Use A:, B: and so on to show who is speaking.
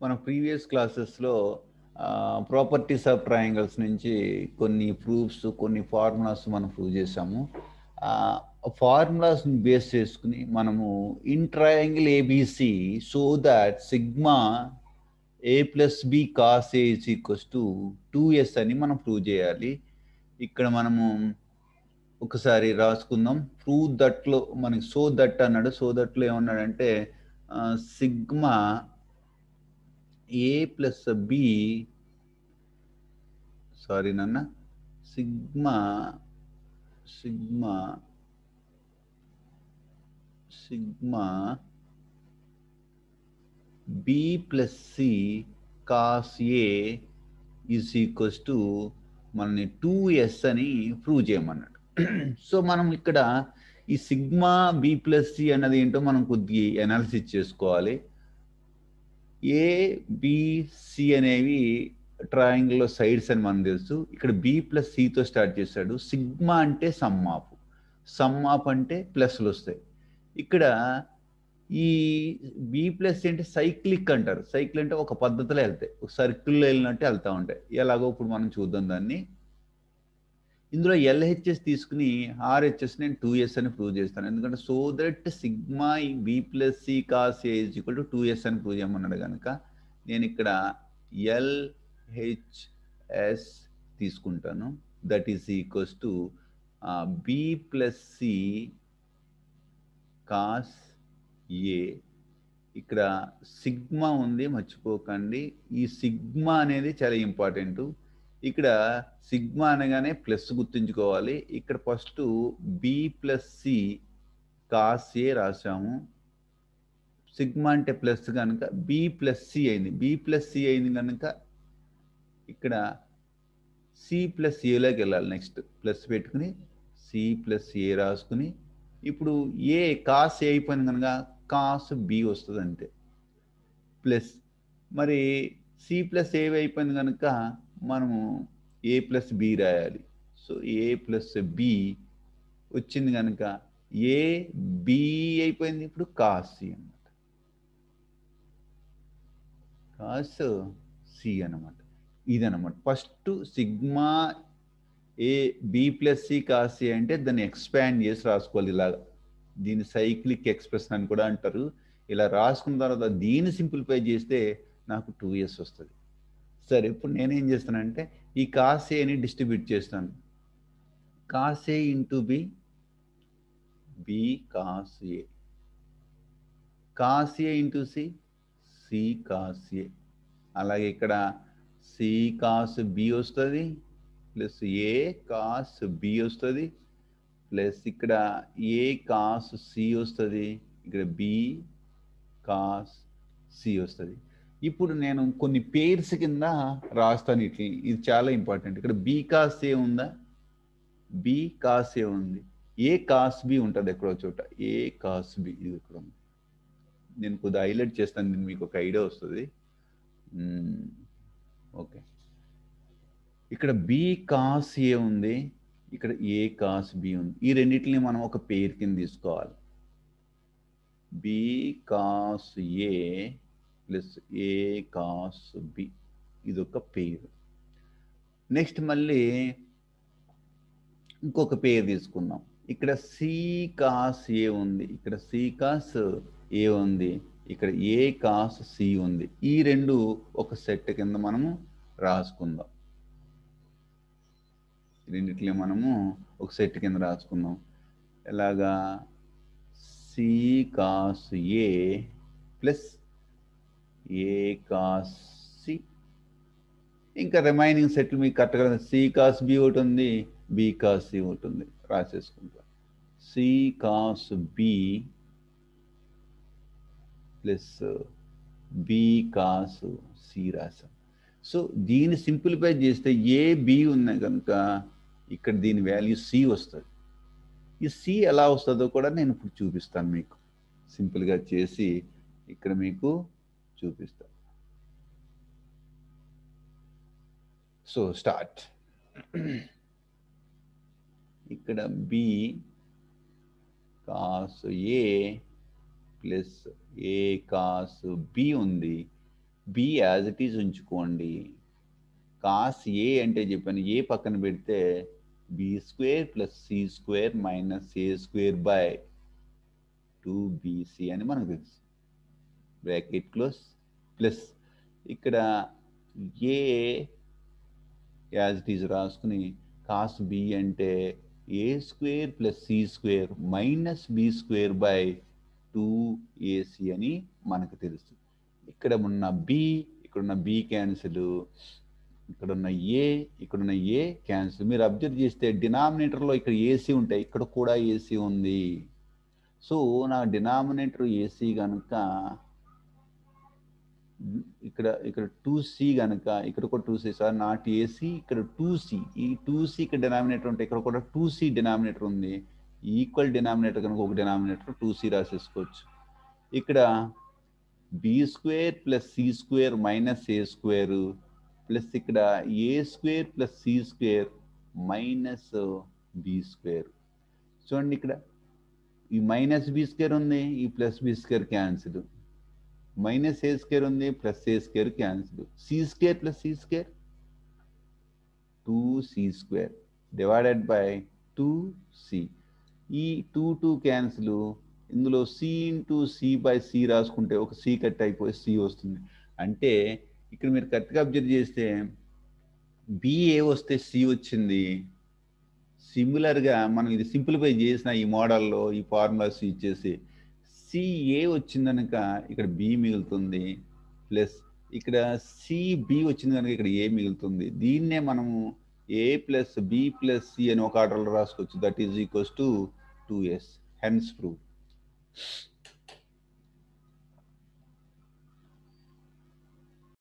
A: మన ప్రీవియస్ క్లాసెస్లో properties of triangles నుంచి కొన్ని ప్రూఫ్స్ కొన్ని ఫార్ములాస్ మనం ప్రూవ్ చేసాము. ఫార్ములాస్ని బేస్ చేసుకుని మనము in triangle ABC so that sigma A plus B cos A is equals to 2s అని మనం ప్రూవ్ చేయాలి. ఇక్కడ మనము ఒకసారి రాసుకుందాం. ప్రూవ్ దట్లో మనకి సో దట్ అన్నాడు. సో దట్లో ఏమన్నాడంటే sigma A plus B sorry నాన్న sigma sigma sigma B plus C cos A is equals to మనని 2s అని ప్రూవ్ చేయమన్నాడు. సో మనం ఇక్కడ ఈ సిగ్మా బి ప్లస్ సి అన్నది ఏంటో మనం కొద్దిగా అనాలిసిస్ చేసుకోవాలి. ఏ బిసి అనేవి ట్రయాంగిల్లో సైడ్స్ అని మనకు తెలుసు. ఇక్కడ బి ప్లస్ సితో స్టార్ట్ చేశాడు. సిగ్మా అంటే సమ్ ఆఫ్ అంటే ప్లస్లు వస్తాయి. ఇక్కడ ఈ బి ప్లస్ అంటే సైక్లిక్ అంటారు. సైకిల్ అంటే ఒక పద్ధతిలో వెళ్తాయి, ఒక సర్కిల్లో వెళ్ళినట్టు వెళ్తూ ఉంటాయి. ఎలాగో ఇప్పుడు మనం చూద్దాం దాన్ని. ఇందులో ఎల్హెచ్ఎస్ తీసుకుని ఆర్హెచ్ఎస్ నేను 2s అని ప్రూవ్ చేస్తాను. ఎందుకంటే so that sigma B plus C cos A is equal to 2s అని ప్రూవ్ చేయమన్నాడు కనుక నేను ఇక్కడ ఎల్హెచ్ఎస్ తీసుకుంటాను. That is equals to B plus C cos A. ఇక్కడ సిగ్మా ఉంది, మర్చిపోకండి. ఈ సిగ్మా అనేది చాలా ఇంపార్టెంట్. ఇక్కడ సిగ్మా అనగానే ప్లస్ గుర్తుంచుకోవాలి. ఇక్కడ first B plus C cos A రాసాము. సిగ్మా అంటే ప్లస్ కనుక బి ప్లస్ సి అయింది. బి ప్లస్ సి అయింది కనుక ఇక్కడ సి ప్లస్ ఏలోకి వెళ్ళాలి. నెక్స్ట్ ప్లస్ పెట్టుకుని సి ప్లస్ ఏ రాసుకుని ఇప్పుడు ఏ కాస్ ఏ అయిపోయింది కనుక కాస్ బి వస్తుంది అంతే. ప్లస్ మరి సి ప్లస్ ఏ అయిపోయింది కనుక మనము ఏ ప్లస్ బి రాయాలి. సో ఏ ప్లస్ బి వచ్చింది కనుక ఏ బి అయిపోయింది. ఇప్పుడు కాస్ సి అనమాట, కాస్ సి అనమాట. ఇదనమాట first sigma A B plus C cos C అంటే దాన్ని ఎక్స్పాండ్ చేసి రాసుకోవాలి ఇలాగా. దీన్ని సైక్లిక్ ఎక్స్ప్రెషన్ అని కూడా అంటారు. ఇలా రాసుకున్న తర్వాత దీన్ని సింప్లిఫై చేస్తే నాకు 2s వస్తుంది. సరే, ఇప్పుడు నేనేం చేస్తానంటే ఈ కాస్ ఏని డిస్ట్రిబ్యూట్ చేస్తాను. Cos A into B, B cos A, cos A into C, C cos A. అలాగే ఇక్కడ సి కాస్ బి వస్తుంది ప్లస్ ఏ కాస్ బి వస్తుంది ప్లస్ ఇక్కడ ఏ కాస్ సి వస్తుంది, ఇక్కడ బి కాస్ సి వస్తుంది. ఇప్పుడు నేను కొన్ని పేర్స్ కింద రాస్తాను ఇట్లా. ఇది చాలా ఇంపార్టెంట్. ఇక్కడ బి కాస్ ఏ ఉందా, బి కాస్ ఏ ఉంది, ఏ కాస్ బి ఉంటుంది ఎక్కడో చోట, ఏ కాస్ బి ఇది ఇక్కడ ఉంది. నేను కొద్దిగా హైలైట్ చేస్తాను, నేను మీకు ఒక ఐడియా వస్తుంది. ఓకే, ఇక్కడ బి కాస్ ఏ ఉంది, ఇక్కడ ఏ కాస్ బి ఉంది. ఈ రెండింటిని మనం ఒక పేర్ కింద తీసుకోవాలి. B cos A plus A cos B, ఇది ఒక పేరు. నెక్స్ట్ మళ్ళీ ఇంకొక పేరు తీసుకుందాం. ఇక్కడ సి కాస్ ఏ ఉంది, ఇక్కడ సి కాస్ ఏ ఉంది, ఇక్కడ ఏ కాస్ సి ఉంది. ఈ రెండు ఒక సెట్ కింద మనము రాసుకుందాం. రెండిట్లే మనము ఒక సెట్ కింద రాసుకుందాం. ఎలాగా, C cos A plus A cos C. ఇంకా రిమైనింగ్ సెట్లు మీకు కరెక్ట్గా సి కాస్ బి ఒకటి ఉంది, బి కాస్ సి ఒకటి ఉంది. రాసేసుకుంటా. C cos B plus B cos C రాసాం. సో దీన్ని సింప్లిఫై చేస్తే ఏ బి ఉన్నాయి కనుక ఇక్కడ దీని వాల్యూ సి వస్తుంది. ఈ సి ఎలా వస్తుందో కూడా నేను ఇప్పుడు చూపిస్తాను మీకు. సింపుల్గా చేసి ఇక్కడ మీకు చూపిస్తాను. So start. ఇక్కడ B cos A plus A cos B ఉంది. బి యాజ్ ఇట్ ఈజ్ ఉంచుకోండి. కాస్ ఏ అంటే చెప్పాను, ఏ పక్కన పెడితే B square plus C square minus A square by 2bc అని మనకు తెలుసు. బ్రాకెట్ క్లోజ్ ప్లస్ ఇక్కడ ఏ యాజ్ ఇట్ ఈజ్ రాసుకుని కాస్ బి అంటే A square plus C square minus B square by 2ac అని మనకు తెలుసు. ఇక్కడ ఉన్న బి, ఇక్కడున్న బి క్యాన్సిల్, ఇక్కడున్న ఇక్కడున్న ఏ క్యాన్సిల్. మీరు అబ్జర్వ్ చేస్తే డినామినేటర్లో ఇక్కడ ఏసీ ఉంటాయి, ఇక్కడ కూడా ఏసీ ఉంది. సో నా డినామినేటర్ ఏసీ కనుక ఇక్కడ 2c కనుక ఇక్కడ కూడా 2c, సార్ నాట్ ఏసీ, ఇక్కడ 2c, ఈ 2c ఇక్కడ డినామినేటర్ ఉంటే ఇక్కడ కూడా 2c డినామినేటర్ ఉంది. ఈక్వల్ డినామినేటర్ కనుక ఒక డినామినేటర్ 2c రాసేసుకోవచ్చు. ఇక్కడ B square plus C square minus A square plus ఇక్కడ A square plus C square minus B square. చూడండి ఇక్కడ ఈ మైనస్ బి స్క్వేర్ ఉంది, ఈ plus B square cancel, minus A square ఉంది, plus A square cancel, C square plus C square 2c square divided by 2c. ఈ 2 cancel, ఇందులో c into C by C రాసుకుంటే ఒక సి కట్ అయిపోయి C వస్తుంది. అంటే ఇక్కడ మీరు కరెక్ట్గా అబ్జర్వ్ చేస్తే బిఏ వస్తే సి వచ్చింది. సిమిలర్గా మనం ఇది సింప్లిఫై చేసిన ఈ మోడల్లో ఈ ఫార్ములాస్ ఇచ్చేసి సిఏ వచ్చింది కనుక ఇక్కడ బి మిగులుతుంది, ప్లస్ ఇక్కడ సిబి వచ్చింది కనుక ఇక్కడ ఏ మిగులుతుంది. దీన్నే మనము A plus B plus C అని ఒక ఆర్డర్లో రాసుకోవచ్చు. That is equals to 2s. Hence prove.